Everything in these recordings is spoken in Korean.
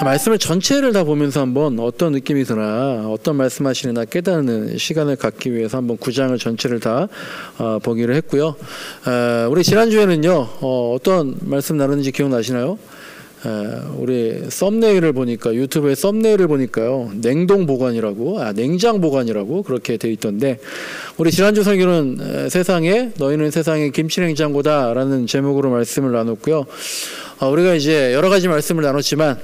말씀을 전체를 다 보면서 한번 어떤 느낌이 드나, 어떤 말씀하시느냐 깨닫는 시간을 갖기 위해서 한번 9장을 전체를 다 보기로 했고요. 우리 지난주에는요, 어떤 말씀 나눴는지 기억나시나요? 우리 썸네일을 보니까, 유튜브의 썸네일을 보니까요, 냉동 보관이라고, 냉장 보관이라고 그렇게 돼 있던데, 우리 지난주 설교는 너희는 세상의 김치 냉장고다 라는 제목으로 말씀을 나눴고요. 우리가 이제 여러 가지 말씀을 나눴지만,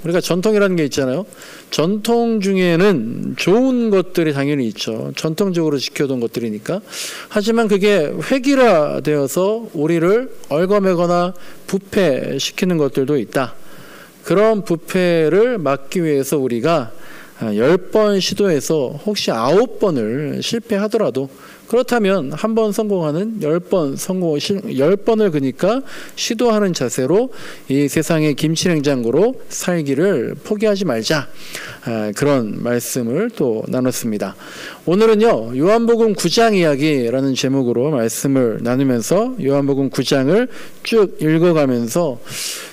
우리가 전통이라는 게 있잖아요. 전통 중에는 좋은 것들이 당연히 있죠. 전통적으로 지켜둔 것들이니까. 하지만 그게 획일화되어서 우리를 얽어매거나 부패시키는 것들도 있다. 그런 부패를 막기 위해서 우리가 10번 시도해서 혹시 9번을 실패하더라도, 그렇다면 한 번 성공하는 10번을 그러니까 시도하는 자세로 이 세상의 김치냉장고로 살기를 포기하지 말자. 그런 말씀을 또 나눴습니다. 오늘은요, 요한복음 9장 이야기라는 제목으로 말씀을 나누면서 요한복음 9장을 쭉 읽어가면서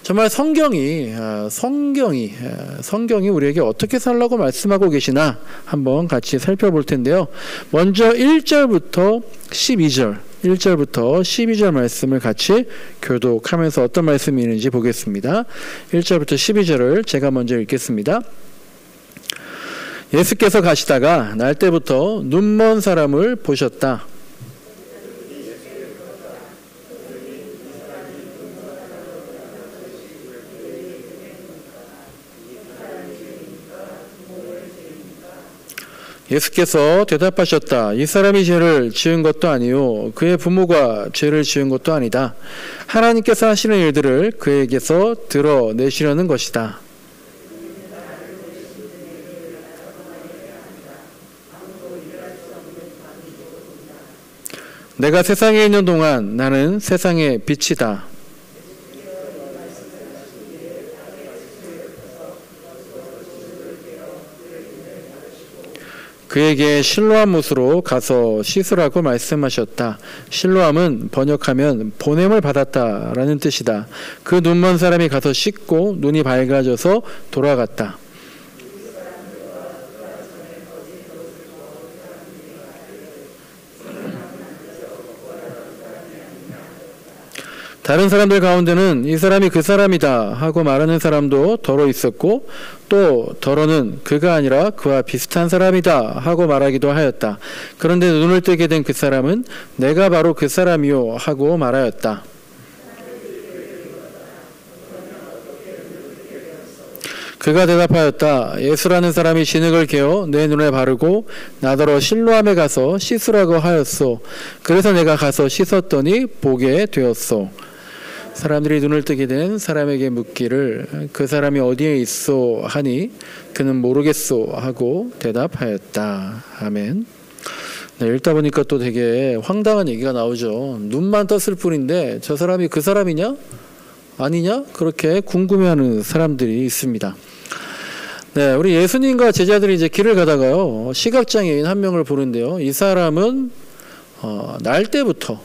정말 성경이 우리에게 어떻게 살라고 말씀하고 계시나 한번 같이 살펴볼 텐데요. 먼저 1절부터 12절 말씀을 같이 교독하면서 어떤 말씀이 있는지 보겠습니다. 1절부터 12절을 제가 먼저 읽겠습니다. 예수께서 가시다가 날 때부터 눈먼 사람을 보셨다. 예수께서 대답하셨다. 이 사람이 죄를 지은 것도 아니요 그의 부모가 죄를 지은 것도 아니다. 하나님께서 하시는 일들을 그에게서 드러내시려는 것이다. 내가 세상에 있는 동안 나는 세상의 빛이다. 그에게 실로암 못으로 가서 씻으라고 말씀하셨다. 실로암은 번역하면 보냄을 받았다라는 뜻이다. 그 눈먼 사람이 가서 씻고 눈이 밝아져서 돌아갔다. 다른 사람들 가운데는 이 사람이 그 사람이다 하고 말하는 사람도 더러 있었고, 또 더러는 그가 아니라 그와 비슷한 사람이다 하고 말하기도 하였다. 그런데 눈을 뜨게 된 그 사람은 내가 바로 그 사람이요 하고 말하였다. 그가 대답하였다. 예수라는 사람이 진흙을 개어 내 눈에 바르고 나더러 실로암에 가서 씻으라고 하였소. 그래서 내가 가서 씻었더니 보게 되었소. 사람들이 눈을 뜨게 된 사람에게 묻기를 그 사람이 어디에 있소 하니 그는 모르겠소 하고 대답하였다. 아멘. 네, 읽다 보니까 또 되게 황당한 얘기가 나오죠. 눈만 떴을 뿐인데 저 사람이 그 사람이냐? 아니냐? 그렇게 궁금해하는 사람들이 있습니다. 네, 우리 예수님과 제자들이 이제 길을 가다가요, 시각장애인 한 명을 보는데요. 이 사람은 날 때부터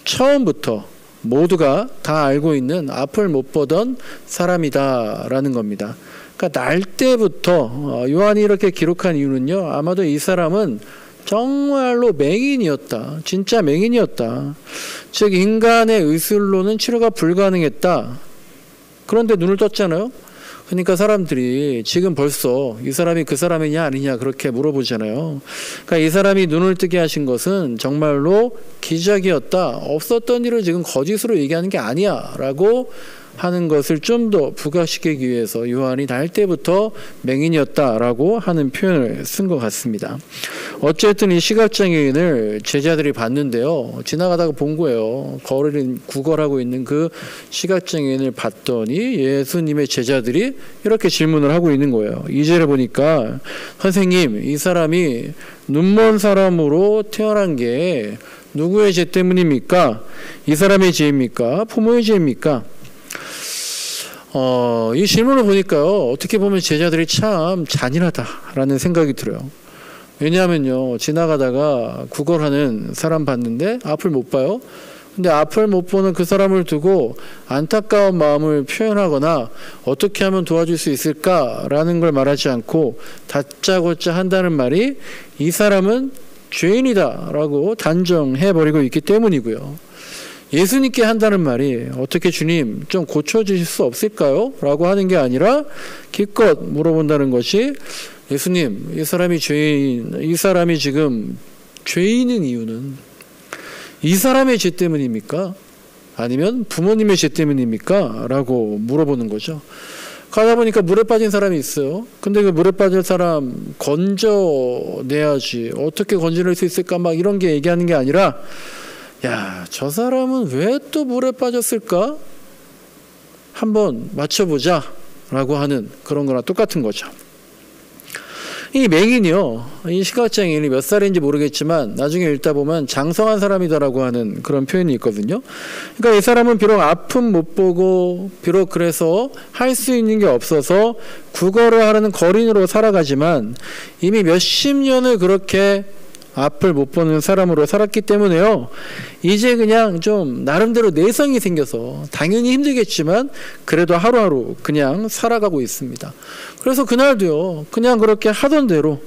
처음부터 모두가 다 알고 있는 앞을 못 보던 사람이다라는 겁니다. 그러니까 날 때부터 요한이 이렇게 기록한 이유는요, 아마도 이 사람은 정말로 맹인이었다. 진짜 맹인이었다. 즉 인간의 의술로는 치료가 불가능했다. 그런데 눈을 떴잖아요. 그러니까 사람들이 지금 벌써 이 사람이 그 사람이냐 아니냐 그렇게 물어보잖아요. 그러니까 이 사람이 눈을 뜨게 하신 것은 정말로 기적이었다. 없었던 일을 지금 거짓으로 얘기하는 게 아니야 라고 하는 것을 좀 더 부각시키기 위해서 요한이 날 때부터 맹인이었다라고 하는 표현을 쓴 것 같습니다. 어쨌든 이 시각장애인을 제자들이 봤는데요. 지나가다가 본 거예요. 거리를 구걸하고 있는 그 시각장애인을 봤더니 예수님의 제자들이 이렇게 질문을 하고 있는 거예요. 2절에 보니까 선생님, 이 사람이 눈먼 사람으로 태어난 게 누구의 죄 때문입니까? 이 사람의 죄입니까? 부모의 죄입니까? 이 질문을 보니까요, 어떻게 보면 제자들이 참 잔인하다라는 생각이 들어요. 왜냐하면요, 지나가다가 구걸하는 사람 봤는데 앞을 못 봐요. 근데 앞을 못 보는 그 사람을 두고 안타까운 마음을 표현하거나 어떻게 하면 도와줄 수 있을까라는 걸 말하지 않고 다짜고짜 한다는 말이 이 사람은 죄인이다라고 단정해버리고 있기 때문이고요. 예수님께 한다는 말이 어떻게 주님 좀 고쳐주실 수 없을까요? 라고 하는 게 아니라 기껏 물어본다는 것이 예수님, 이 사람이 지금 죄인인 이유는 이 사람의 죄 때문입니까? 아니면 부모님의 죄 때문입니까? 라고 물어보는 거죠. 가다 보니까 물에 빠진 사람이 있어요. 근데 그 물에 빠질 사람 건져내야지. 어떻게 건져낼 수 있을까? 막 이런 게 얘기하는 게 아니라, 야, 저 사람은 왜 또 물에 빠졌을까? 한번 맞춰보자. 라고 하는 그런 거랑 똑같은 거죠. 이 맹인이요, 이 시각장애인이 몇 살인지 모르겠지만 나중에 읽다 보면 장성한 사람이다라고 하는 그런 표현이 있거든요. 그러니까 이 사람은 비록 아픔 못 보고 비록 그래서 할 수 있는 게 없어서 구걸을 하는 거린으로 살아가지만 이미 몇십 년을 그렇게 앞을 못 보는 사람으로 살았기 때문에요, 이제 그냥 좀 나름대로 내성이 생겨서 당연히 힘들겠지만 그래도 하루하루 그냥 살아가고 있습니다. 그래서 그날도요, 그냥 그렇게 하던 대로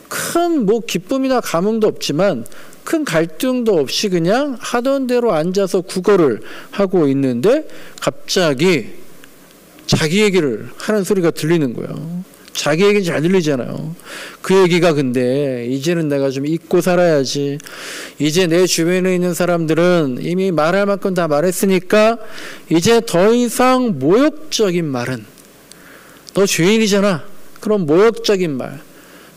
큰 뭐 기쁨이나 감흥도 없지만 큰 갈등도 없이 그냥 하던 대로 앉아서 구걸을 하고 있는데 갑자기 자기 얘기를 하는 소리가 들리는 거예요. 자기 얘기는 잘 들리잖아요. 그 얘기가 근데 이제는 내가 좀 잊고 살아야지. 이제 내 주변에 있는 사람들은 이미 말할 만큼 다 말했으니까 이제 더 이상 모욕적인 말은, 너 죄인이잖아, 그런 모욕적인 말,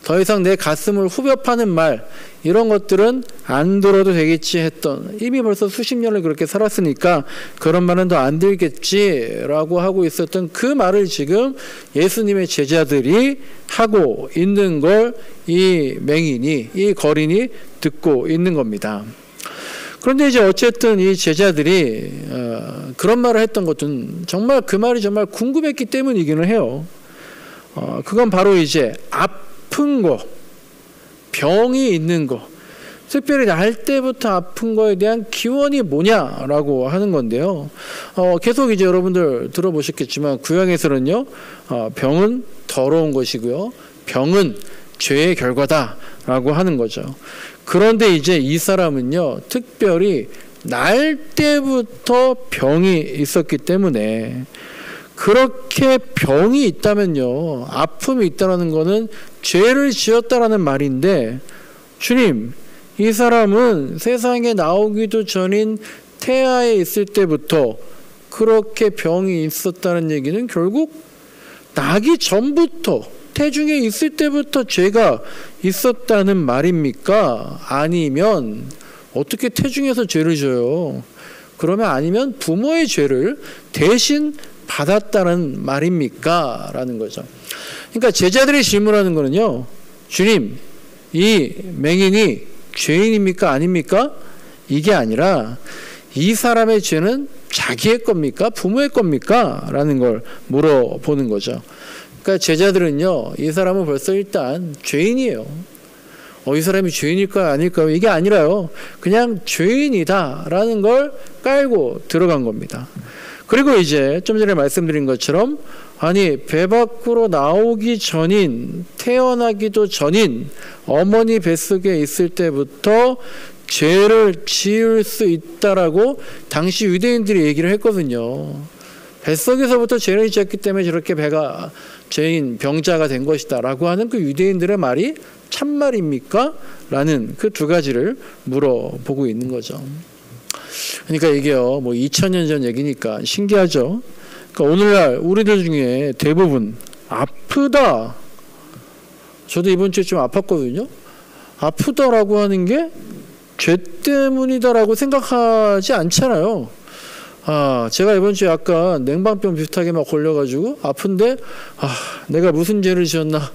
더 이상 내 가슴을 후벼 파는 말, 이런 것들은 안 들어도 되겠지 했던, 이미 벌써 수십 년을 그렇게 살았으니까 그런 말은 더 안 들겠지라고 하고 있었던 그 말을 지금 예수님의 제자들이 하고 있는 걸 이 맹인이, 이 거린이 듣고 있는 겁니다. 그런데 이제 어쨌든 이 제자들이 그런 말을 했던 것은 정말 그 말이 정말 궁금했기 때문이기는 해요. 그건 바로 이제 아픈 거, 병이 있는 거, 특별히 날 때부터 아픈 거에 대한 기원이 뭐냐라고 하는 건데요. 계속 이제 여러분들 들어보셨겠지만 구약에서는요, 병은 더러운 것이고요, 병은 죄의 결과다라고 하는 거죠. 그런데 이제 이 사람은요, 특별히 날 때부터 병이 있었기 때문에, 그렇게 병이 있다면요, 아픔이 있다는 거는 죄를 지었다라는 말인데, 주님, 이 사람은 세상에 나오기도 전인 태아에 있을 때부터 그렇게 병이 있었다는 얘기는 결국 나기 전부터, 태중에 있을 때부터 죄가 있었다는 말입니까? 아니면 어떻게 태중에서 죄를 져요? 그러면 아니면 부모의 죄를 대신 받았다는 말입니까? 라는 거죠. 그러니까 제자들이 질문하는 거는요, 주님, 이 맹인이 죄인입니까? 아닙니까? 이게 아니라 이 사람의 죄는 자기의 겁니까? 부모의 겁니까? 라는 걸 물어보는 거죠. 그러니까 제자들은요, 이 사람은 벌써 일단 죄인이에요. 이 사람이 죄인일까요? 아닐까요? 이게 아니라요, 그냥 죄인이다 라는 걸 깔고 들어간 겁니다. 그리고 이제 좀 전에 말씀드린 것처럼, 아니 배 밖으로 나오기 전인, 태어나기도 전인 어머니 뱃속에 있을 때부터 죄를 지을 수 있다라고 당시 유대인들이 얘기를 했거든요. 뱃속에서부터 죄를 지었기 때문에 저렇게 배가 죄인, 병자가 된 것이다 라고 하는 그 유대인들의 말이 참말입니까? 라는 그 두 가지를 물어보고 있는 거죠. 그러니까 이게요, 뭐 2000년 전 얘기니까 신기하죠. 그러니까 오늘날 우리들 중에 대부분 아프다, 저도 이번 주에 좀 아팠거든요. 아프다라고 하는 게 죄 때문이다라고 생각하지 않잖아요. 제가 이번 주에 약간 냉방병 비슷하게 막 걸려가지고 아픈데, 내가 무슨 죄를 지었나.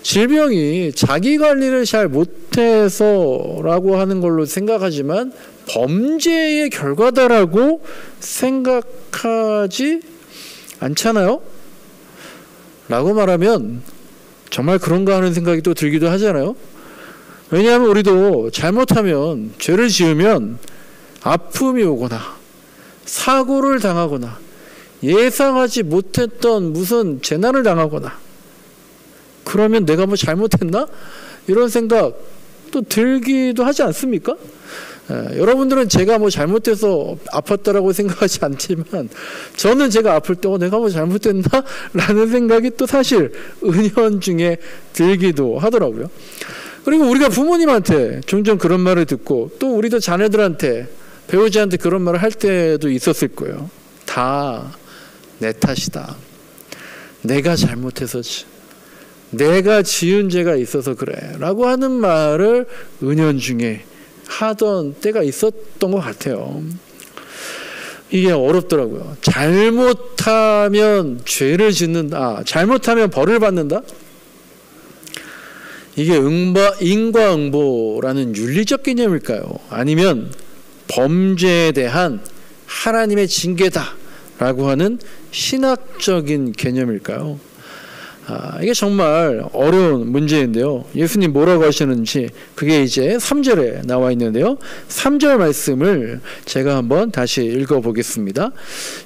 질병이 자기 관리를 잘 못해서라고 하는 걸로 생각하지만 범죄의 결과다라고 생각하지 않잖아요. 라고 말하면 정말 그런가 하는 생각이 또 들기도 하잖아요. 왜냐하면 우리도 잘못하면, 죄를 지으면 아픔이 오거나 사고를 당하거나 예상하지 못했던 무슨 재난을 당하거나 그러면 내가 뭐 잘못했나? 이런 생각 또 들기도 하지 않습니까? 여러분들은 제가 뭐 잘못해서 아팠다라고 생각하지 않지만 저는 제가 아플 때 내가 뭐 잘못했나? 라는 생각이 또 사실 은연중에 들기도 하더라고요. 그리고 우리가 부모님한테 종종 그런 말을 듣고 또 우리도 자녀들한테, 배우자한테 그런 말을 할 때도 있었을 거예요. 다 내 탓이다. 내가 잘못해서지. 내가 지은 죄가 있어서 그래 라고 하는 말을 은연중에 하던 때가 있었던 것 같아요. 이게 어렵더라고요. 잘못하면 죄를 짓는다, 잘못하면 벌을 받는다. 이게 인과응보라는 윤리적 개념일까요? 아니면 범죄에 대한 하나님의 징계다 라고 하는 신학적인 개념일까요? 이게 정말 어려운 문제인데요. 예수님 뭐라고 하셨는지 그게 이제 3절에 나와 있는데요. 3절 말씀을 제가 한번 다시 읽어보겠습니다.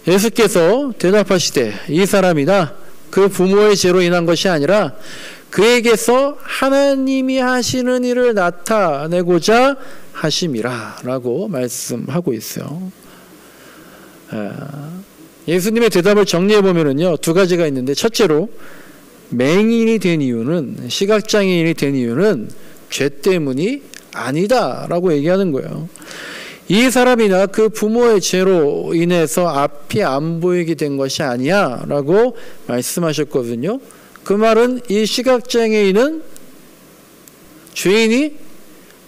예수께서 대답하시되 이 사람이나 그 부모의 죄로 인한 것이 아니라 그에게서 하나님이 하시는 일을 나타내고자 하심이라 라고 말씀하고 있어요. 예수님의 대답을 정리해보면요, 두 가지가 있는데, 첫째로 맹인이 된 이유는, 시각장애인이 된 이유는 죄 때문이 아니다 라고 얘기하는 거예요. 이 사람이나 그 부모의 죄로 인해서 앞이 안 보이게 된 것이 아니야 라고 말씀하셨거든요. 그 말은 이 시각장애인은 죄인이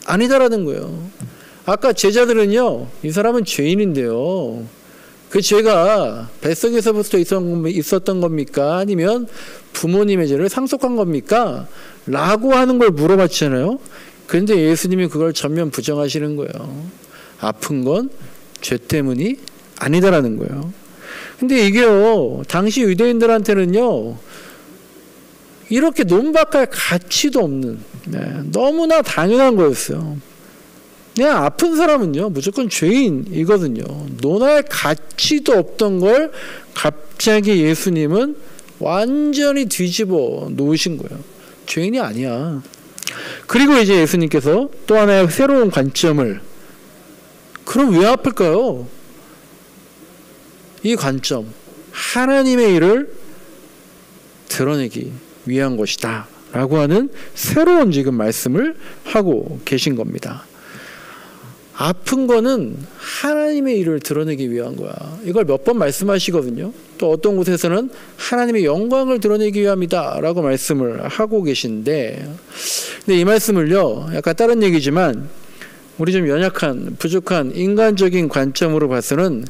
아니다라는 거예요. 아까 제자들은요, 이 사람은 죄인인데요, 그 죄가 뱃속에서부터 있었던 겁니까? 아니면 부모님의 죄를 상속한 겁니까? 라고 하는 걸 물어봤잖아요. 그런데 예수님이 그걸 전면 부정하시는 거예요. 아픈 건 죄 때문이 아니다라는 거예요. 근데 이게요, 당시 유대인들한테는요, 이렇게 논박할 가치도 없는, 너무나 당연한 거였어요. 그냥 아픈 사람은요, 무조건 죄인이거든요. 논할 가치도 없던 걸 갑자기 예수님은 완전히 뒤집어 놓으신 거예요. 죄인이 아니야. 그리고 이제 예수님께서 또 하나의 새로운 관점을, 그럼 왜 아플까요? 이 관점, 하나님의 일을 드러내기 위한 것이다 라고 하는 새로운 지금 말씀을 하고 계신 겁니다. 아픈 거는 하나님의 일을 드러내기 위한 거야. 이걸 몇 번 말씀하시거든요. 또 어떤 곳에서는 하나님의 영광을 드러내기 위함이다 라고 말씀을 하고 계신데, 근데 이 말씀을요, 약간 다른 얘기지만 우리 좀 연약한, 부족한 인간적인 관점으로 봐서는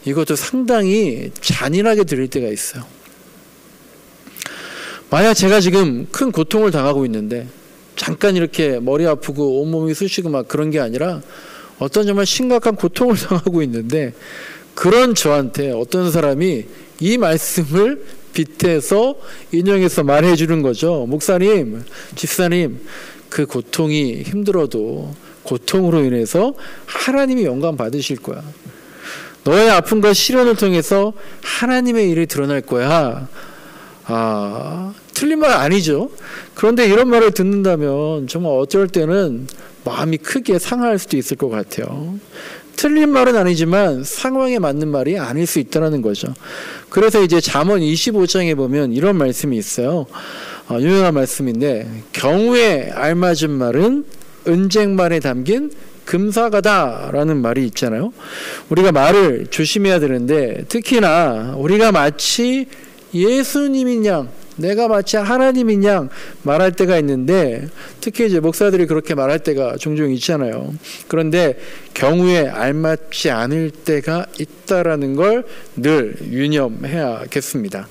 이것도 상당히 잔인하게 들릴 때가 있어요. 만약 제가 지금 큰 고통을 당하고 있는데 잠깐 이렇게 머리 아프고 온몸이 쑤시고 막 그런 게 아니라 어떤 정말 심각한 고통을 당하고 있는데, 그런 저한테 어떤 사람이 이 말씀을 빗대서 인용해서 말해 주는 거죠. 목사님, 집사님, 그 고통이 힘들어도 고통으로 인해서 하나님이 영광 받으실 거야. 너의 아픔과 시련을 통해서 하나님의 일이 드러날 거야. 틀린 말 아니죠. 그런데 이런 말을 듣는다면 정말 어쩔 때는 마음이 크게 상할 수도 있을 것 같아요. 틀린 말은 아니지만 상황에 맞는 말이 아닐 수 있다는 거죠. 그래서 이제 잠언 25장에 보면 이런 말씀이 있어요. 유명한 말씀인데, 경우에 알맞은 말은 은쟁반에 담긴 금사가다라는 말이 있잖아요. 우리가 말을 조심해야 되는데, 특히나 우리가 마치 예수님인 양, 내가 마치 하나님인 양 말할 때가 있는데, 특히 이제 목사들이 그렇게 말할 때가 종종 있잖아요. 그런데 경우에 알맞지 않을 때가 있다라는 걸 늘 유념해야겠습니다.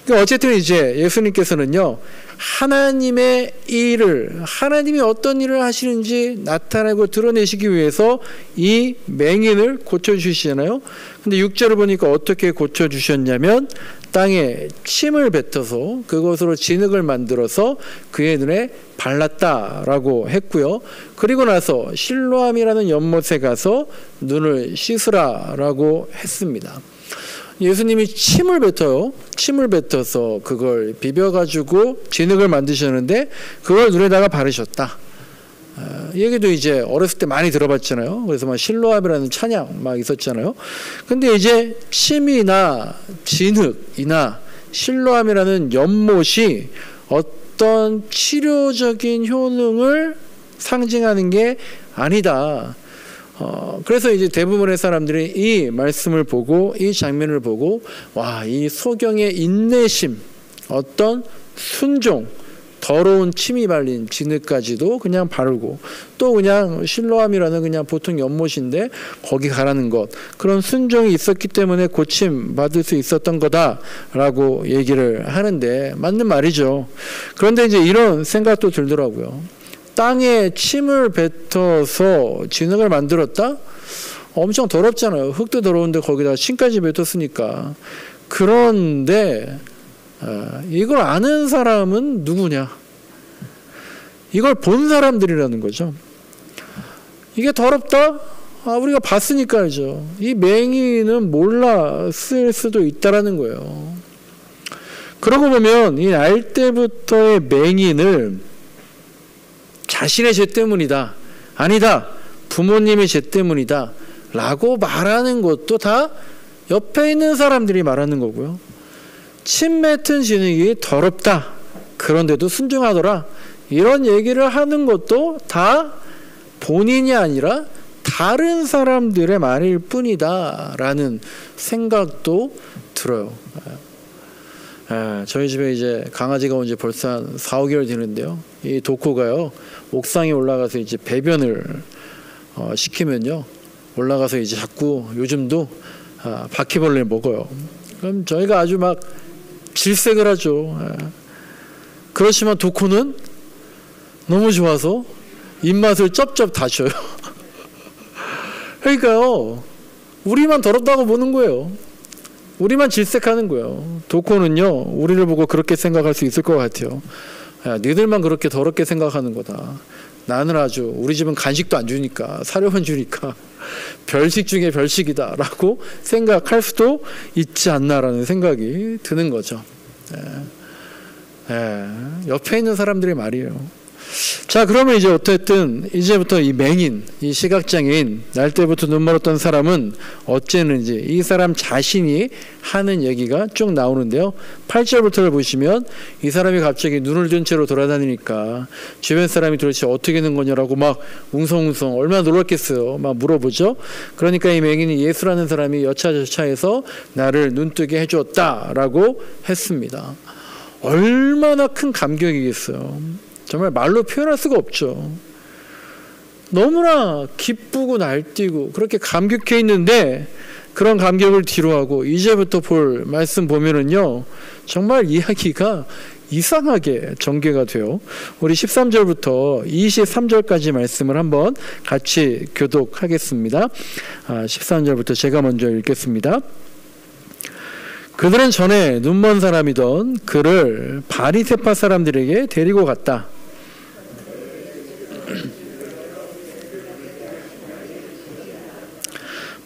그러니까 어쨌든 이제 예수님께서는요, 하나님의 일을, 하나님이 어떤 일을 하시는지 나타내고 드러내시기 위해서 이 맹인을 고쳐주시잖아요. 근데 6절을 보니까 어떻게 고쳐주셨냐면, 땅에 침을 뱉어서 그것으로 진흙을 만들어서 그의 눈에 발랐다라고 했고요. 그리고 나서 실로암이라는 연못에 가서 눈을 씻으라라고 했습니다. 예수님이 침을 뱉어요. 침을 뱉어서 그걸 비벼가지고 진흙을 만드셨는데 그걸 눈에다가 바르셨다. 이 얘기도 이제 어렸을 때 많이 들어봤잖아요. 그래서 막 실로암이라는 찬양 막 있었잖아요. 근데 이제 침이나 진흙이나 실로암이라는 연못이 어떤 치료적인 효능을 상징하는 게 아니다. 그래서 이제 대부분의 사람들이 이 말씀을 보고 이 장면을 보고 와, 이 소경의 인내심, 어떤 순종, 더러운 침이 발린 진흙까지도 그냥 바르고 또 그냥 실로암이라는 그냥 보통 연못인데 거기 가라는 것, 그런 순종이 있었기 때문에 고침 받을 수 있었던 거다라고 얘기를 하는데 맞는 말이죠. 그런데 이제 이런 생각도 들더라고요. 땅에 침을 뱉어서 진흙을 만들었다? 엄청 더럽잖아요. 흙도 더러운데 거기다 침까지 뱉었으니까. 그런데 이걸 아는 사람은 누구냐? 이걸 본 사람들이라는 거죠. 이게 더럽다? 우리가 봤으니까 알죠. 이 맹인은 몰랐을 수도 있다라는 거예요. 그러고 보면 이 날 때부터의 맹인을 자신의 죄 때문이다, 아니다, 부모님의 죄 때문이다 라고 말하는 것도 다 옆에 있는 사람들이 말하는 거고요. 침 뱉은 진흙이 더럽다, 그런데도 순종하더라, 이런 얘기를 하는 것도 다 본인이 아니라 다른 사람들의 말일 뿐이다 라는 생각도 들어요. 저희 집에 이제 강아지가 온 지 벌써 한 4, 5개월 되는데요. 이 도코가요, 옥상에 올라가서 이제 배변을 시키면요, 올라가서 이제 자꾸 요즘도 바퀴벌레를 먹어요. 그럼 저희가 아주 막 질색을 하죠. 그렇지만 도코는 너무 좋아서 입맛을 쩝쩝 다져요. 그러니까요, 우리만 더럽다고 보는 거예요. 우리만 질색하는 거예요. 도코는요, 우리를 보고 그렇게 생각할 수 있을 것 같아요. 너희들만 그렇게 더럽게 생각하는 거다. 나는 아주, 우리 집은 간식도 안 주니까, 사료만 주니까 별식 중에 별식이다 라고 생각할 수도 있지 않나라는 생각이 드는 거죠. 옆에 있는 사람들의 말이에요. 자, 그러면 이제 어쨌든 이제부터 이 맹인, 이 시각장애인, 날 때부터 눈 멀었던 사람은 어쨌는지 이 사람 자신이 하는 얘기가 쭉 나오는데요. 8절부터를 보시면 이 사람이 갑자기 눈을 든 채로 돌아다니니까 주변 사람이 도대체 어떻게 된 거냐라고 막 웅성웅성 얼마나 놀랐겠어요. 막 물어보죠. 그러니까 이 맹인이 예수라는 사람이 여차저차해서 나를 눈뜨게 해주었다라고 했습니다. 얼마나 큰 감격이겠어요. 정말 말로 표현할 수가 없죠. 너무나 기쁘고 날뛰고 그렇게 감격해 있는데 그런 감격을 뒤로하고 이제부터 볼 말씀 보면은요, 정말 이야기가 이상하게 전개가 돼요. 우리 13절부터 23절까지 말씀을 한번 같이 교독하겠습니다. 13절부터 제가 먼저 읽겠습니다. 그들은 전에 눈먼 사람이던 그를 바리새파 사람들에게 데리고 갔다.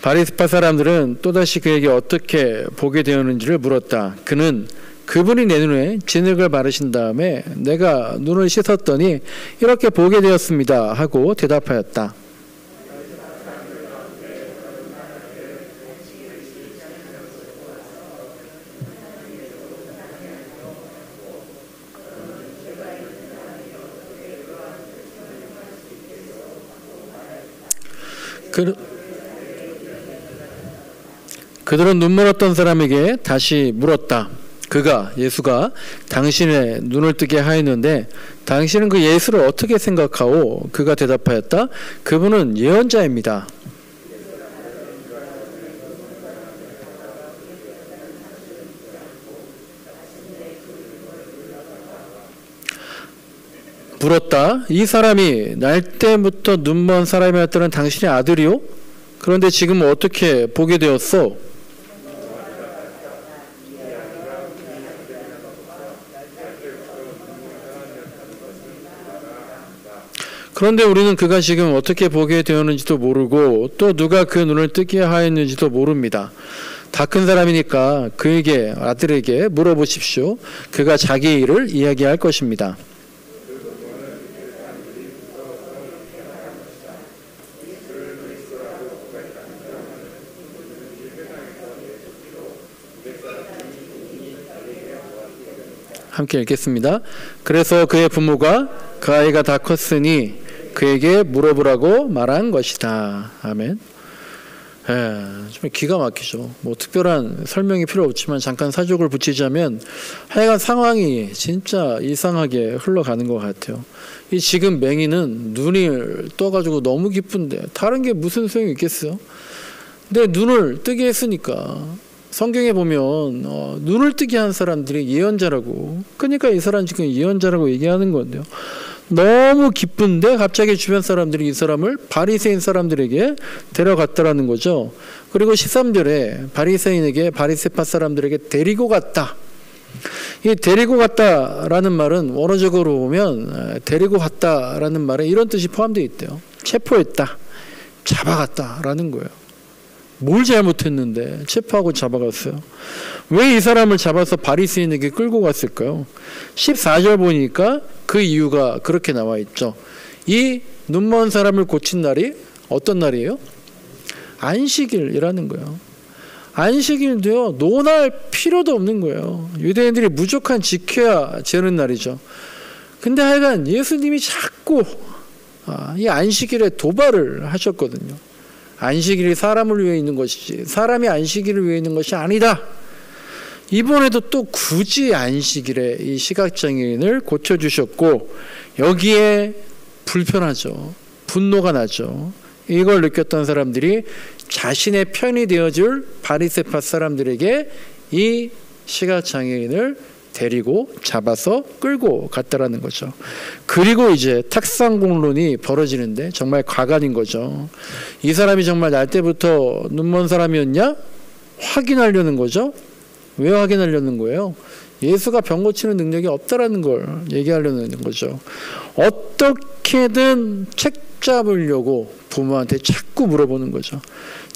바리새파 사람들은 또다시 그에게 어떻게 보게 되었는지를 물었다. 그는 그분이 내 눈에 진흙을 바르신 다음에 내가 눈을 씻었더니 이렇게 보게 되었습니다 하고 대답하였다. 그들은 눈멀었던 사람에게 다시 물었다. 예수가 당신의 눈을 뜨게 하였는데 당신은 그 예수를 어떻게 생각하오? 그가 대답하였다. 그분은 예언자입니다. 물었다. 이 사람이 날 때부터 눈먼 사람이었다는 당신의 아들이요? 그런데 지금 어떻게 보게 되었어? 그런데 우리는 그가 지금 어떻게 보게 되었는지도 모르고 또 누가 그 눈을 뜨게 하였는지도 모릅니다. 다 큰 사람이니까 그에게 아들에게 물어보십시오. 그가 자기 일을 이야기할 것입니다. 함께 읽겠습니다. 그래서 그의 부모가 그 아이가 다 컸으니 그에게 물어보라고 말한 것이다. 아멘. 좀 기가 막히죠. 뭐 특별한 설명이 필요 없지만 잠깐 사족을 붙이자면 하여간 상황이 진짜 이상하게 흘러가는 것 같아요. 이 지금 맹인은 눈이 떠가지고 너무 기쁜데 다른 게 무슨 소용이 있겠어요? 근데 눈을 뜨게 했으니까 성경에 보면 눈을 뜨게 한 사람들이 예언자라고, 그러니까 이 사람 지금 예언자라고 얘기하는 건데요. 너무 기쁜데 갑자기 주변 사람들이 이 사람을 바리새인 사람들에게 데려갔다라는 거죠. 그리고 13절에 바리새인에게 바리새파 사람들에게 데리고 갔다. 이 데리고 갔다라는 말은 원어적으로 보면 데리고 갔다라는 말에 이런 뜻이 포함되어 있대요. 체포했다, 잡아갔다라는 거예요. 뭘 잘못했는데 체포하고 잡아갔어요. 왜 이 사람을 잡아서 바리새인에게 끌고 갔을까요? 14절 보니까 그 이유가 그렇게 나와 있죠. 이 눈먼 사람을 고친 날이 어떤 날이에요? 안식일이라는 거예요. 안식일도요, 논할 필요도 없는 거예요. 유대인들이 무조건 지켜야 되는 날이죠. 근데 하여간 예수님이 자꾸 이 안식일에 도발을 하셨거든요. 안식일이 사람을 위해 있는 것이지 사람이 안식일을 위해 있는 것이 아니다. 이번에도 또 굳이 안식일에 이 시각장애인을 고쳐주셨고 여기에 불편하죠. 분노가 나죠. 이걸 느꼈던 사람들이 자신의 편이 되어줄 바리새파 사람들에게 이 시각장애인을 데리고 잡아서 끌고 갔다라는 거죠. 그리고 이제 탁상공론이 벌어지는데 정말 과간인 거죠. 이 사람이 정말 날 때부터 눈먼 사람이었냐? 확인하려는 거죠. 왜 확인하려는 거예요? 예수가 병 고치는 능력이 없다라는 걸 얘기하려는 거죠. 어떻게든 책 잡으려고 부모한테 자꾸 물어보는 거죠.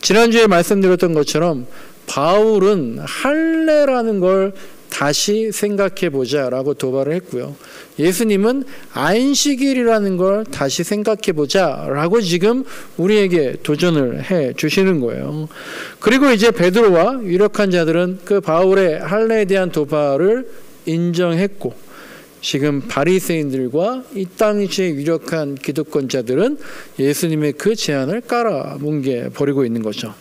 지난주에 말씀드렸던 것처럼 바울은 할례라는 걸 다시 생각해보자 라고 도발을 했고요. 예수님은 안식일이라는 걸 다시 생각해보자 라고 지금 우리에게 도전을 해 주시는 거예요. 그리고 이제 베드로와 유력한 자들은 그 바울의 할례에 대한 도발을 인정했고 지금 바리새인들과 이 당시의 유력한 기득권자들은 예수님의 그 제안을 깔아뭉개 버리고 있는 거죠.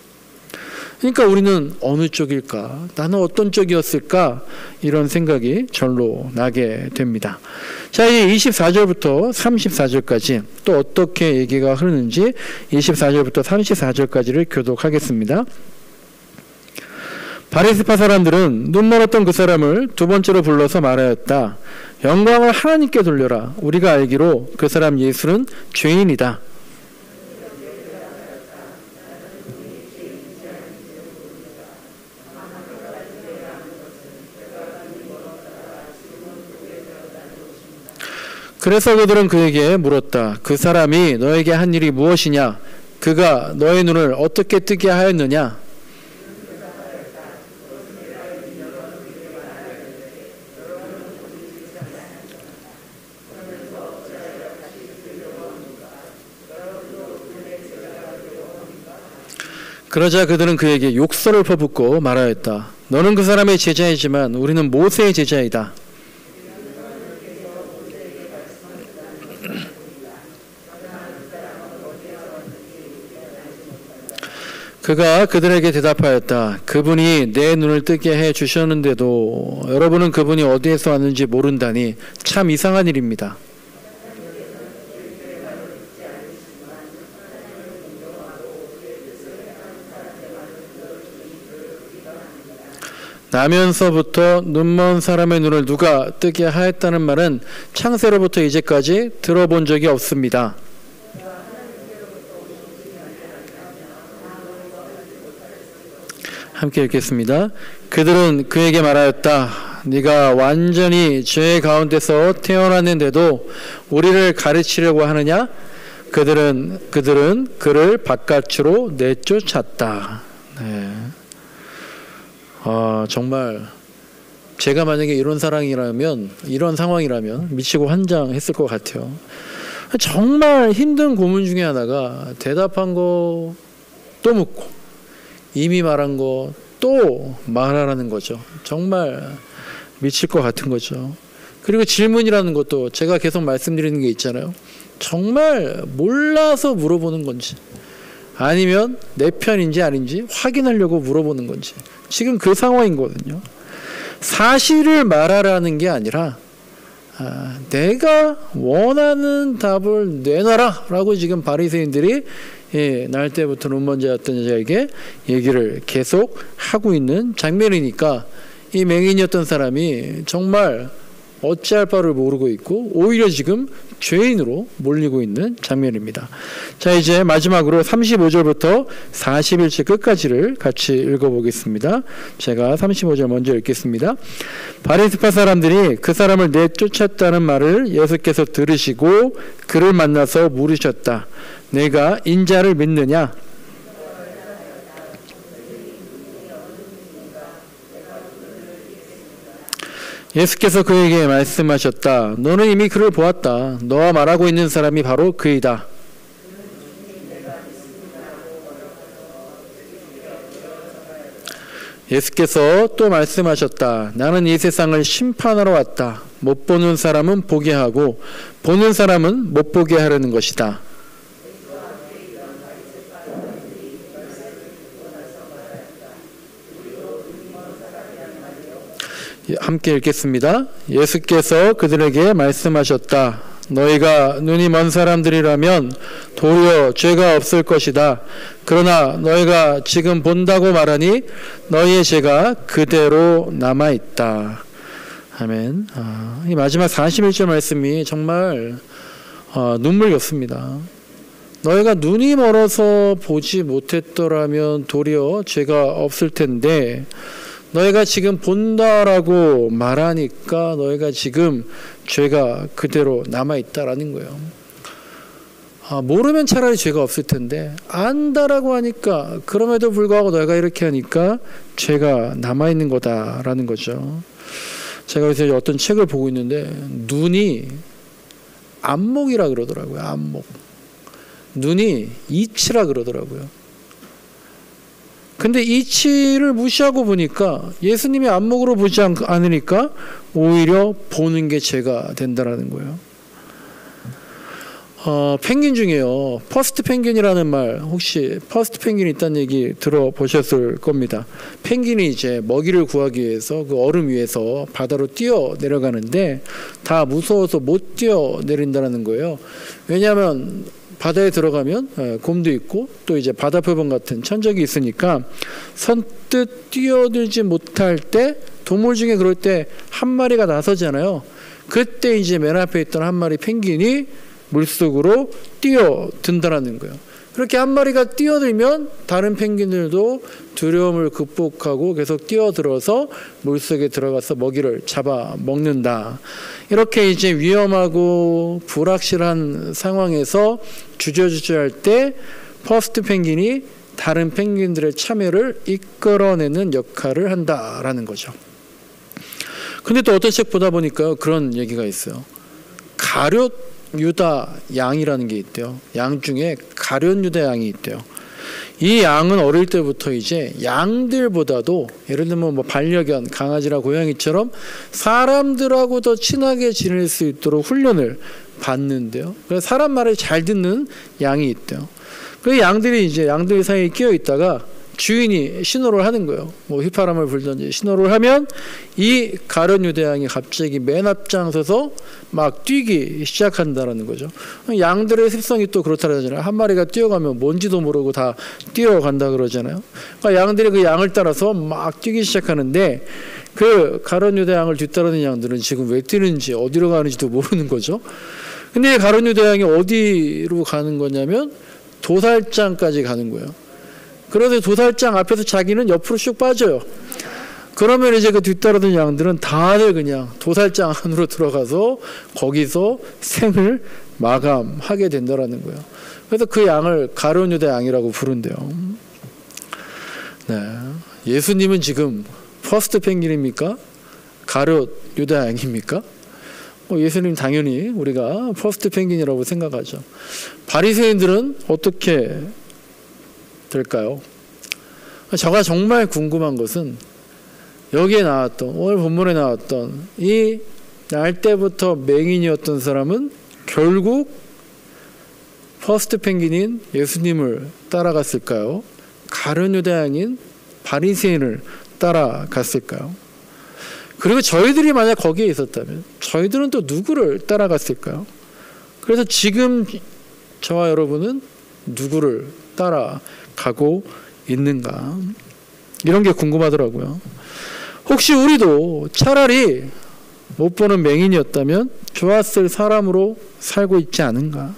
그러니까 우리는 어느 쪽일까? 나는 어떤 쪽이었을까? 이런 생각이 절로 나게 됩니다. 자, 이제 24절부터 34절까지 또 어떻게 얘기가 흐르는지 24절부터 34절까지를 교독하겠습니다. 바리새파 사람들은 눈멀었던 그 사람을 두 번째로 불러서 말하였다. 영광을 하나님께 돌려라. 우리가 알기로 그 사람 예수는 죄인이다. 그래서 그들은 그에게 물었다. 그 사람이 너에게 한 일이 무엇이냐? 그가 너의 눈을 어떻게 뜨게 하였느냐? 그러자 그들은 그에게 욕설을 퍼붓고 말하였다. 너는 그 사람의 제자이지만 우리는 모세의 제자이다. 그가 그들에게 대답하였다. 그분이 내 눈을 뜨게 해 주셨는데도 여러분은 그분이 어디에서 왔는지 모른다니 참 이상한 일입니다. 나면서부터 눈먼 사람의 눈을 누가 뜨게 하였다는 말은 창세로부터 이제까지 들어본 적이 없습니다. 함께 읽겠습니다. 그들은 그에게 말하였다. 네가 완전히 죄 가운데서 태어났는데도 우리를 가르치려고 하느냐? 그들은 그를 바깥으로 내쫓았다. 네. 정말 제가 만약에 이런 상황이라면 미치고 환장했을 것 같아요. 정말 힘든 고문 중에 하나가 대답한 거 또 묻고 이미 말한 거 또 말하라는 거죠. 정말 미칠 것 같은 거죠. 그리고 질문이라는 것도 제가 계속 말씀드리는 게 있잖아요. 정말 몰라서 물어보는 건지 아니면 내 편인지 아닌지 확인하려고 물어보는 건지 지금 그 상황이거든요. 사실을 말하라는 게 아니라 내가 원하는 답을 내놔라 라고 지금 바리새인들이 날 때부터 문번제였던 여자에게 얘기를 계속 하고 있는 장면이니까 이 맹인이었던 사람이 정말 어찌할 바를 모르고 있고 오히려 지금 죄인으로 몰리고 있는 장면입니다. 자, 이제 마지막으로 35절부터 41절 끝까지를 같이 읽어보겠습니다. 제가 35절 먼저 읽겠습니다. 바리새파 사람들이 그 사람을 내쫓았다는 말을 예수께서 들으시고 그를 만나서 물으셨다. 내가 인자를 믿느냐? 예수께서 그에게 말씀하셨다. 너는 이미 그를 보았다. 너와 말하고 있는 사람이 바로 그이다. 예수께서 또 말씀하셨다. 나는 이 세상을 심판하러 왔다. 못 보는 사람은 보게 하고 보는 사람은 못 보게 하려는 것이다. 함께 읽겠습니다. 예수께서 그들에게 말씀하셨다. 너희가 눈이 먼 사람들이라면 도리어 죄가 없을 것이다. 그러나 너희가 지금 본다고 말하니 너희의 죄가 그대로 남아있다. 아멘. 이 마지막 41절 말씀이 정말 눈물겹습니다. 너희가 눈이 멀어서 보지 못했더라면 도리어 죄가 없을 텐데 너희가 지금 본다라고 말하니까 너희가 지금 죄가 그대로 남아있다라는 거예요. 모르면 차라리 죄가 없을 텐데 안다라고 하니까 그럼에도 불구하고 너희가 이렇게 하니까 죄가 남아있는 거다라는 거죠. 제가 요새 어떤 책을 보고 있는데 눈이 안목이라 그러더라고요. 안목. 눈이 이치라 그러더라고요. 근데 이치를 무시하고 보니까 예수님이 안목으로 보지 않으니까 오히려 보는 게 죄가 된다라는 거예요. 펭귄 중에요. 퍼스트 펭귄이라는 말 혹시 퍼스트 펭귄이 있다는 얘기 들어보셨을 겁니다. 펭귄이 이제 먹이를 구하기 위해서 그 얼음 위에서 바다로 뛰어 내려가는데 다 무서워서 못 뛰어 내린다는 거예요. 왜냐하면 바다에 들어가면 곰도 있고 또 이제 바다 표범 같은 천적이 있으니까 선뜻 뛰어들지 못할 때 동물 중에 그럴 때 한 마리가 나서잖아요. 그때 이제 맨 앞에 있던 한 마리 펭귄이 물속으로 뛰어든다라는 거예요. 그렇게 한 마리가 뛰어들면 다른 펭귄들도 두려움을 극복하고 계속 뛰어들어서 물속에 들어가서 먹이를 잡아 먹는다. 이렇게 이제 위험하고 불확실한 상황에서 주저주저할 때 퍼스트 펭귄이 다른 펭귄들의 참여를 이끌어내는 역할을 한다라는 거죠. 근데 또 어떤 책 보다 보니까 그런 얘기가 있어요. 가룟 유다 양이라는 게 있대요. 양 중에 가룟 유다 양이 있대요. 이 양은 어릴 때부터 이제 양들보다도 예를 들면 뭐 반려견, 강아지나 고양이처럼 사람들하고 더 친하게 지낼 수 있도록 훈련을 받는데요. 그래서 사람 말을 잘 듣는 양이 있대요. 그 양들이 이제 양들 사이에 끼어 있다가 주인이 신호를 하는 거예요. 뭐 휘파람을 불든지 신호를 하면 이 가룟 유다 양이 갑자기 맨 앞장서서 막 뛰기 시작한다라는 거죠. 양들의 습성이 또 그렇다 그러잖아요. 한 마리가 뛰어가면 뭔지도 모르고 다 뛰어간다 그러잖아요. 그러니까 양들이 그 양을 따라서 막 뛰기 시작하는데 그 가룟 유다 양을 뒤따르는 양들은 지금 왜 뛰는지 어디로 가는지도 모르는 거죠. 근데 가룟 유다 양이 어디로 가는 거냐면 도살장까지 가는 거예요. 그래서 도살장 앞에서 자기는 옆으로 슉 빠져요. 그러면 이제 그 뒤따르던 양들은 다들 그냥 도살장 안으로 들어가서 거기서 생을 마감하게 된다라는 거예요. 그래서 그 양을 가룟 유다 양이라고 부른대요. 네. 예수님은 지금 퍼스트 펭귄입니까? 가룟 유다 양입니까? 예수님 당연히 우리가 퍼스트 펭귄이라고 생각하죠. 바리새인들은 어떻게 될까요? 제가 정말 궁금한 것은 여기에 나왔던, 오늘 본문에 나왔던 이 날 때부터 맹인이었던 사람은 결국 퍼스트 펭귄인 예수님을 따라갔을까요? 가룟 유다 양인 바리새인을 따라갔을까요? 그리고 저희들이 만약 거기에 있었다면 저희들은 또 누구를 따라갔을까요? 그래서 지금 저와 여러분은 누구를 따라가고 있는가? 이런 게 궁금하더라고요. 혹시 우리도 차라리 못 보는 맹인이었다면 좋았을 사람으로 살고 있지 않은가?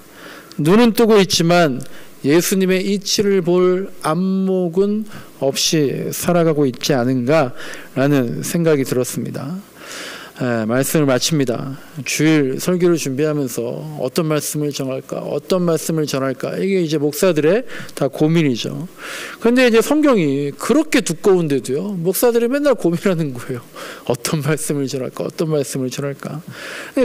눈은 뜨고 있지만 예수님의 이치를 볼 안목은 없이 살아가고 있지 않은가라는 생각이 들었습니다. 말씀을 마칩니다. 주일 설교를 준비하면서 어떤 말씀을 정할까, 어떤 말씀을 전할까, 이게 이제 목사들의 다 고민이죠. 그런데 이제 성경이 그렇게 두꺼운데도요, 목사들이 맨날 고민하는 거예요. 어떤 말씀을 전할까, 어떤 말씀을 전할까.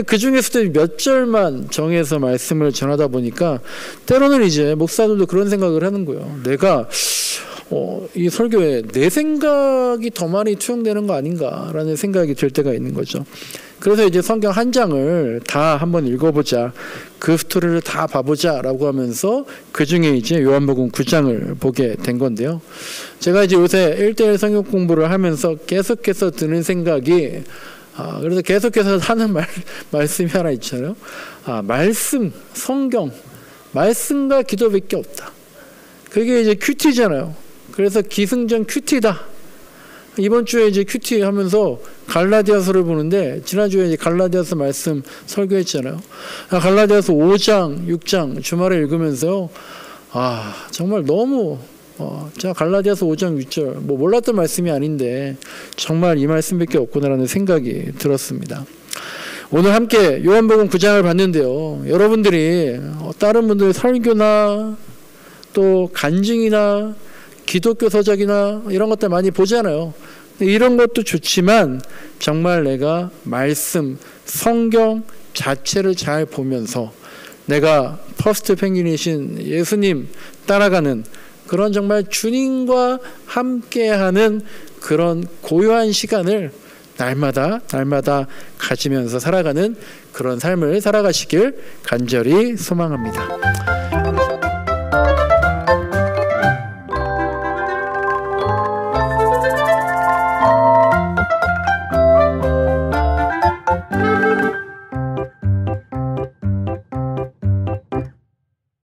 그 중에서도 몇 절만 정해서 말씀을 전하다 보니까 때로는 이제 목사들도 그런 생각을 하는 거예요. 내가 이 설교에 내 생각이 더 많이 투영되는 거 아닌가라는 생각이 들 때가 있는 거죠. 그래서 이제 성경 한 장을 다 한번 읽어보자, 그 스토리를 다 봐보자 라고 하면서 그 중에 이제 요한복음 9장을 보게 된 건데요. 제가 이제 요새 1:1 성경 공부를 하면서 계속해서 드는 생각이, 그래서 계속해서 하는 말씀이 하나 있잖아요. 말씀, 성경, 말씀과 기도밖에 없다. 그게 이제 큐티잖아요. 그래서 기승전 큐티다. 이번 주에 이제 큐티 하면서 갈라디아서를 보는데, 지난주에 이제 갈라디아서 말씀 설교했잖아요. 갈라디아서 5장, 6장 주말에 읽으면서요. 정말 너무 제가 갈라디아서 5장 6절 몰랐던 말씀이 아닌데 정말 이 말씀밖에 없구나라는 생각이 들었습니다. 오늘 함께 요한복음 9장을 봤는데요. 여러분들이 다른 분들 설교나 또 간증이나 기독교 서적이나 이런 것들 많이 보잖아요. 이런 것도 좋지만 정말 내가 말씀, 성경 자체를 잘 보면서 내가 퍼스트 펭귄이신 예수님 따라가는 그런 정말 주님과 함께하는 그런 고요한 시간을 날마다 가지면서 살아가는 그런 삶을 살아가시길 간절히 소망합니다.